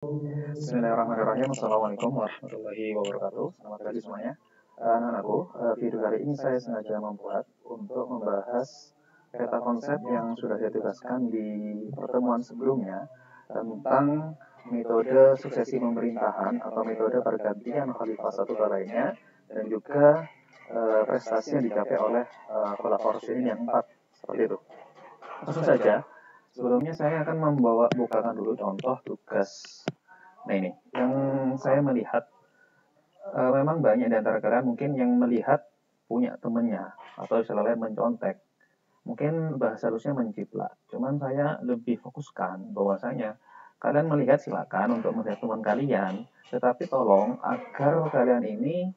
Bismillahirrahmanirrahim. Assalamualaikum warahmatullahi wabarakatuh. Selamat pagi semuanya. Anak-anakku, video kali ini saya sengaja membuat untuk membahas peta konsep yang sudah saya tugaskan di pertemuan sebelumnya tentang metode suksesi pemerintahan atau metode pergantian khalifah satu ke lainnya dan juga prestasi yang dicapai oleh khalifah Rasyidin yang 4 seperti itu. Langsung saja, sebelumnya saya akan bukakan dulu contoh tugas. Nah ini, yang saya melihat memang banyak di antara kalian mungkin yang melihat punya temennya atau istilah lain mencontek. Mungkin bahasa halusnya menjiplak. Cuman saya lebih fokuskan bahwasanya kalian melihat silakan untuk melihat teman kalian, tetapi tolong agar kalian ini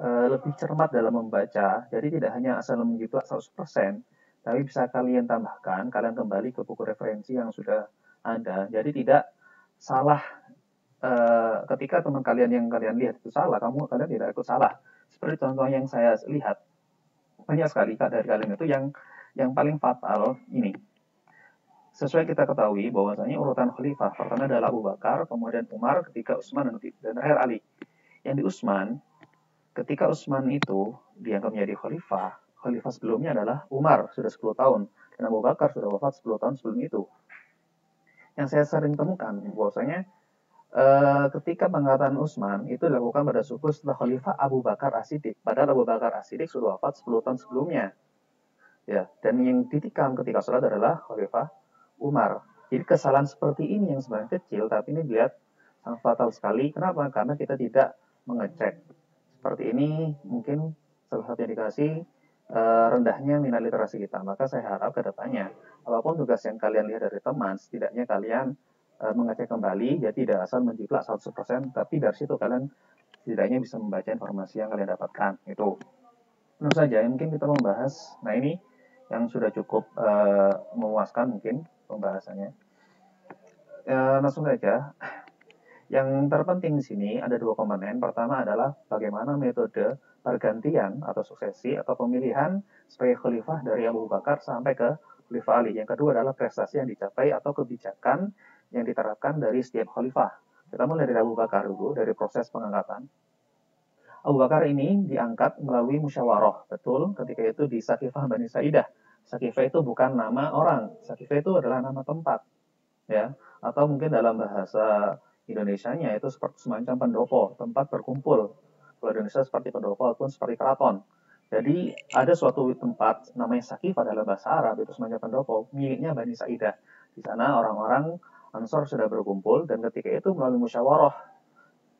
lebih cermat dalam membaca. Jadi tidak hanya asal menjiplak 100%, tapi bisa kalian tambahkan, kalian kembali ke buku referensi yang sudah ada. Jadi tidak salah ketika teman kalian yang kalian lihat itu salah, kalian tidak ikut salah. Seperti contoh yang saya lihat, banyak sekali dari kalian itu yang paling fatal ini. Sesuai kita ketahui bahwasanya urutan khalifah pertama adalah Abu Bakar, kemudian Umar, ketika Utsman dan terakhir Ali. Yang di Utsman, ketika Utsman itu dianggap menjadi khalifah sebelumnya adalah Umar, sudah 10 tahun. Dan Abu Bakar sudah wafat 10 tahun sebelum itu. Yang saya sering temukan bahwasanya ketika pengangkatan Utsman itu dilakukan pada suku setelah Khalifah Abu Bakar As-Siddiq. Padahal Abu Bakar As-Siddiq sudah wafat 10 tahun sebelumnya. Ya, dan yang ditikam ketika sholat adalah Khalifah Umar. Jadi kesalahan seperti ini yang sebenarnya kecil, tapi ini dilihat sangat fatal sekali. Kenapa? Karena kita tidak mengecek. Seperti ini mungkin salah satu indikasi rendahnya minat literasi kita. Maka saya harap ke depannya, apapun tugas yang kalian lihat dari teman, setidaknya kalian mengecek kembali, jadi tidak asal menjiplak 100%, tapi dari situ kalian setidaknya bisa membaca informasi yang kalian dapatkan. Itu tentu saja mungkin kita membahas. Nah ini yang sudah cukup memuaskan mungkin pembahasannya. Langsung saja. Yang terpenting di sini ada dua komponen. Pertama adalah bagaimana metode pergantian atau suksesi atau pemilihan sebagai khalifah dari Abu Bakar sampai ke Khalifah Ali. Yang kedua adalah prestasi yang dicapai atau kebijakan yang diterapkan dari setiap khalifah. Kita mulai dari Abu Bakar dulu, dari proses pengangkatan. Abu Bakar ini diangkat melalui musyawarah. Betul, ketika itu di Sakifah Bani Sa'idah. Sakifah itu bukan nama orang, Sakifah itu adalah nama tempat. Ya, atau mungkin dalam bahasa Indonesianya itu seperti semacam pendopo, tempat berkumpul. Kalau Indonesia seperti pendopo ataupun seperti keraton. Jadi ada suatu tempat namanya Sakifah dalam bahasa Arab itu semacam pendopo miliknya Bani Sa'idah. Di sana orang-orang Ansor sudah berkumpul dan ketika itu melalui musyawarah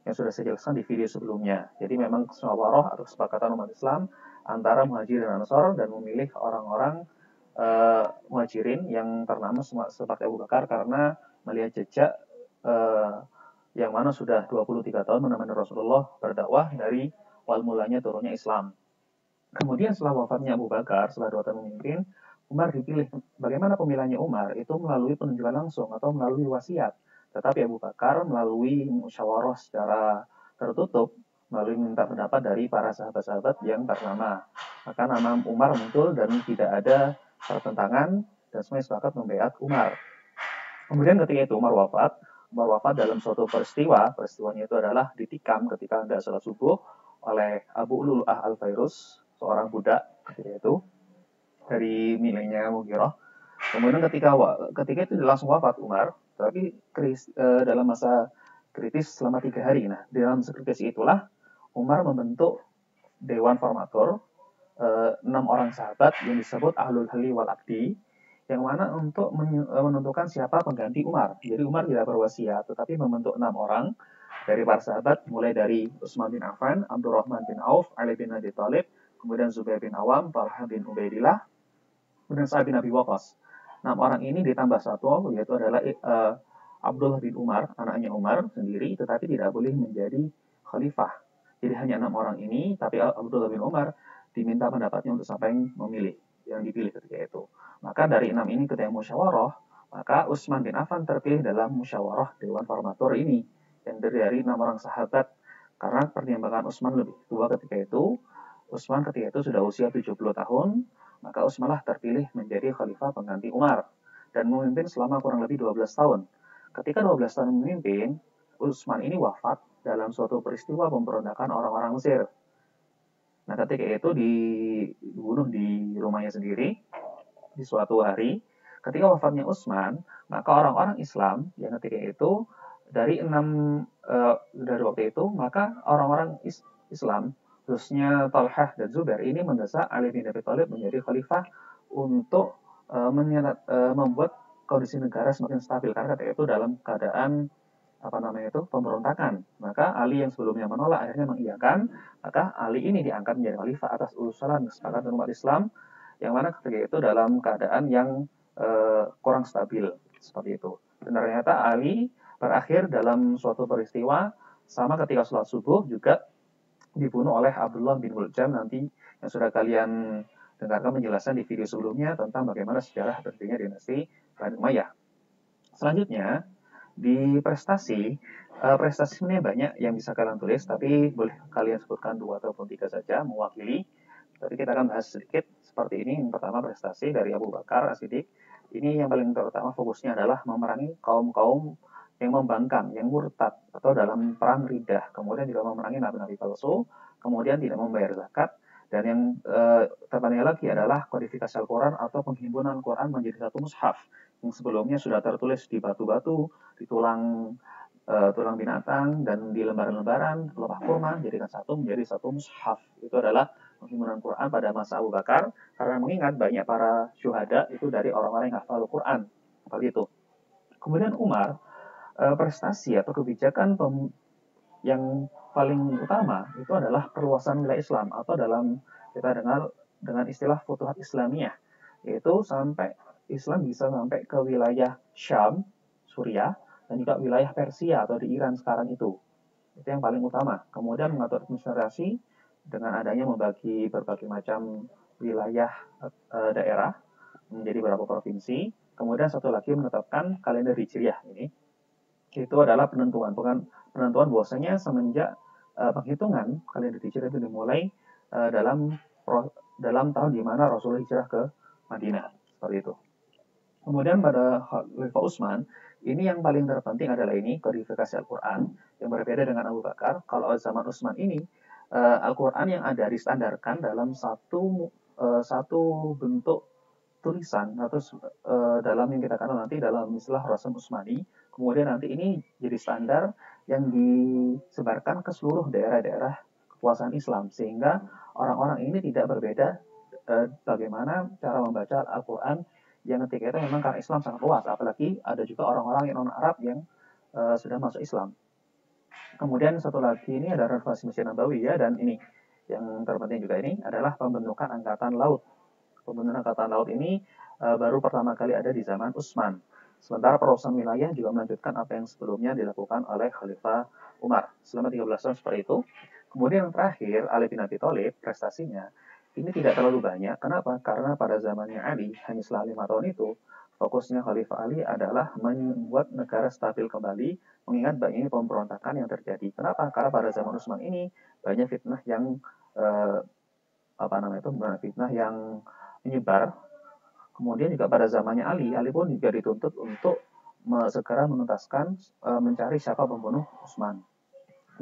yang sudah saya jelaskan di video sebelumnya. Jadi memang musyawarah atau kesepakatan umat Islam antara Muhajirin dan Ansor dan memilih orang-orang Muhajirin yang ternama seperti Abu Bakar karena melihat jejak yang mana sudah 23 tahun menemani Rasulullah berdakwah dari awal mulanya turunnya Islam. Kemudian setelah wafatnya Abu Bakar, setelah 2 tahun memimpin, Umar dipilih. Bagaimana pemilihannya Umar? Itu melalui penunjukan langsung atau melalui wasiat. Tetapi Abu Bakar melalui musyawarah secara tertutup, melalui minta pendapat dari para sahabat-sahabat yang ternama. Maka nama Umar muncul dan tidak ada pertentangan dan semuanya sepakat membaiat Umar. Kemudian ketika itu Umar wafat dalam suatu peristiwa. Peristiwanya itu adalah ditikam ketika hendak sholat subuh oleh Abu Lu'lu'ah Al-Fairuz, seorang budak ketika itu dari miliknya Mughirah. Kemudian ketika itu langsung wafat Umar, tapi dalam masa kritis selama 3 hari. Nah, dalam kritis itulah Umar membentuk Dewan Formatur 6 orang sahabat yang disebut Ahlul Halli wal Aqdi, yang mana untuk menentukan siapa pengganti Umar. Jadi Umar tidak berwasiat, tetapi membentuk 6 orang dari para sahabat, mulai dari Utsman bin Affan, Abdurrahman bin Auf, Ali bin Abi Thalib, kemudian Zubair bin Awam, Talha bin Ubaidillah, kemudian Sa'ad bin Abi Waqqas. 6 orang ini ditambah satu, yaitu adalah Abdullah bin Umar, anaknya Umar sendiri, tetapi tidak boleh menjadi khalifah. Jadi hanya 6 orang ini, tapi Abdullah bin Umar diminta pendapatnya untuk sampai memilih yang dipilih ketika itu. Maka dari 6 ini ketika musyawarah, maka Utsman bin Affan terpilih dalam musyawarah Dewan Formatur ini yang dari 6 orang sahabat. Karena pertimbangan Utsman lebih tua ketika itu, Utsman ketika itu sudah usia 70 tahun, maka Utsman lah terpilih menjadi khalifah pengganti Umar dan memimpin selama kurang lebih 12 tahun. Ketika 12 tahun memimpin, Utsman ini wafat dalam suatu peristiwa pemberontakan orang-orang Mesir. Nah, ketika itu dibunuh di rumahnya sendiri di suatu hari. Ketika wafatnya Utsman, maka orang-orang Islam yang ketika itu dari dari waktu itu, maka orang-orang Islam khususnya Talhah dan Zubair ini mendesak Ali bin Abi Thalib menjadi khalifah untuk membuat kondisi negara semakin stabil karena ketika itu dalam keadaan pemberontakan. Maka Ali yang sebelumnya menolak akhirnya mengiyakan, maka Ali ini diangkat menjadi khalifah atas usulan kesepakatan umat Islam yang mana ketika itu dalam keadaan yang kurang stabil seperti itu. Dan ternyata Ali berakhir dalam suatu peristiwa sama ketika sholat subuh juga dibunuh oleh Abdullah bin Muljam nanti yang sudah kalian dengarkan penjelasan di video sebelumnya tentang bagaimana sejarah berdirinya dinasti Bani Umayyah. Selanjutnya di prestasi sebenarnya banyak yang bisa kalian tulis, tapi boleh kalian sebutkan 2 ataupun 3 saja mewakili. Tapi kita akan bahas sedikit seperti ini. Yang pertama prestasi dari Abu Bakar As-Siddiq. Ini yang paling terutama fokusnya adalah memerangi kaum-kaum yang membangkang, yang murtad atau dalam perang Riddah. Kemudian juga memerangi nabi-nabi palsu, kemudian tidak membayar zakat. Dan yang terpenting lagi adalah kodifikasi Al-Quran atau penghimpunan Al-Quran menjadi satu mushaf yang sebelumnya sudah tertulis di batu-batu, di tulang binatang, dan di lembaran-lembaran pelepah kurma, jadikan satu menjadi satu mushaf. Itu adalah penghimpunan Quran pada masa Abu Bakar, karena mengingat banyak para syuhada itu dari orang-orang yang hafal Quran. Seperti itu. Kemudian Umar, prestasi atau kebijakan yang paling utama itu adalah perluasan wilayah Islam, atau dalam kita dengar dengan istilah Futuhat Islamiyah, yaitu sampai Islam bisa sampai ke wilayah Syam, Suriah, dan juga wilayah Persia atau di Iran sekarang itu. Itu yang paling utama. Kemudian mengatur administrasi dengan adanya membagi berbagai macam wilayah daerah menjadi beberapa provinsi. Kemudian satu lagi menetapkan kalender Hijriah ini. Itu adalah penentuan bahwasanya semenjak penghitungan kalender Hijriah itu dimulai dalam tahun di mana Rasulullah hijrah ke Madinah. Seperti itu. Kemudian pada Khalifah Utsman, ini yang paling terpenting adalah ini, kodifikasi Al-Quran, yang berbeda dengan Abu Bakar. Kalau zaman Utsman ini, Al-Quran yang ada distandarkan dalam satu bentuk tulisan, atau dalam yang kita kenal nanti dalam istilah Rasam Utsmani. Kemudian nanti ini jadi standar yang disebarkan ke seluruh daerah-daerah kekuasaan Islam, sehingga orang-orang ini tidak berbeda bagaimana cara membaca Al-Quran yang ketika itu memang karena Islam sangat luas, apalagi ada juga orang-orang yang non-Arab yang sudah masuk Islam. Kemudian satu lagi ini ada renovasi Masjid Nabawi ya, dan ini yang terpenting juga ini adalah pembentukan Angkatan Laut. Pembentukan Angkatan Laut ini baru pertama kali ada di zaman Utsman. Sementara perusahaan wilayah juga melanjutkan apa yang sebelumnya dilakukan oleh Khalifah Umar selama 13 tahun seperti itu. Kemudian yang terakhir, Ali bin Abi Thalib, prestasinya ini tidak terlalu banyak. Kenapa? Karena pada zamannya Ali, hanya setelah 5 tahun itu, fokusnya Khalifah Ali adalah membuat negara stabil kembali, mengingat banyak pemberontakan yang terjadi. Kenapa? Karena pada zaman Utsman ini banyak fitnah yang fitnah yang menyebar. Kemudian juga pada zamannya Ali pun juga dituntut untuk segera menuntaskan mencari siapa pembunuh Utsman.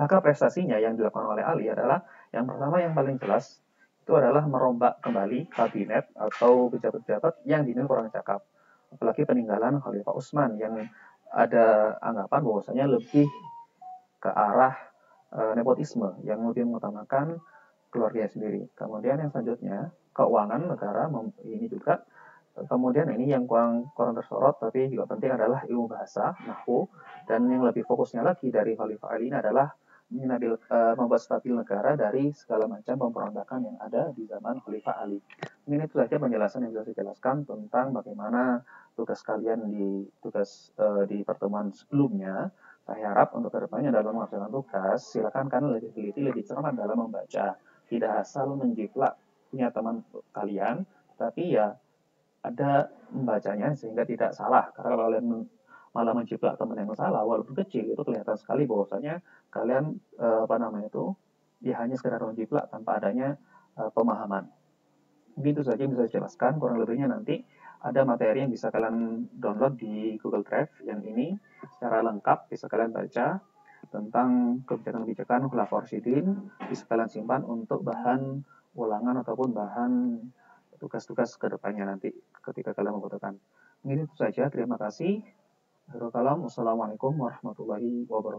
Maka prestasinya yang dilakukan oleh Ali adalah yang pertama yang paling jelas itu adalah merombak kembali kabinet atau pejabat-pejabat yang dinilai kurang cakap. Apalagi peninggalan Khalifah Utsman yang ada anggapan bahwasanya lebih ke arah nepotisme yang lebih mengutamakan keluarga sendiri. Kemudian yang selanjutnya keuangan negara ini juga. Kemudian ini yang kurang tersorot tapi juga penting adalah ilmu bahasa, nahwu, dan yang lebih fokusnya lagi dari Khalifah Ali ini adalah membuat stabil negara dari segala macam pemberontakan yang ada di zaman Khalifah Ali. Ini itu saja penjelasan yang bisa saya jelaskan tentang bagaimana tugas kalian di pertemuan sebelumnya. Saya harap untuk kedepannya dalam melaksanakan tugas, silakan kalian lebih teliti, lebih cermat dalam membaca. Tidak asal menjiplak punya teman kalian, tapi ya ada membacanya sehingga tidak salah. Karena kalau kalian malah menjiplak teman yang salah, walaupun kecil, itu kelihatan sekali bahwasanya kalian ya hanya sekedar menjiplak tanpa adanya pemahaman. Begitu saja yang bisa saya jelaskan. Kurang lebihnya nanti ada materi yang bisa kalian download di Google Drive yang ini secara lengkap bisa kalian baca. tentang kebijakan-kebijakan Khulafaur Rasyidin, sekalian simpan untuk bahan ulangan ataupun bahan tugas-tugas ke depannya nanti ketika kalian membutuhkan. Mungkin itu saja, terima kasih. Assalamualaikum warahmatullahi wabarakatuh.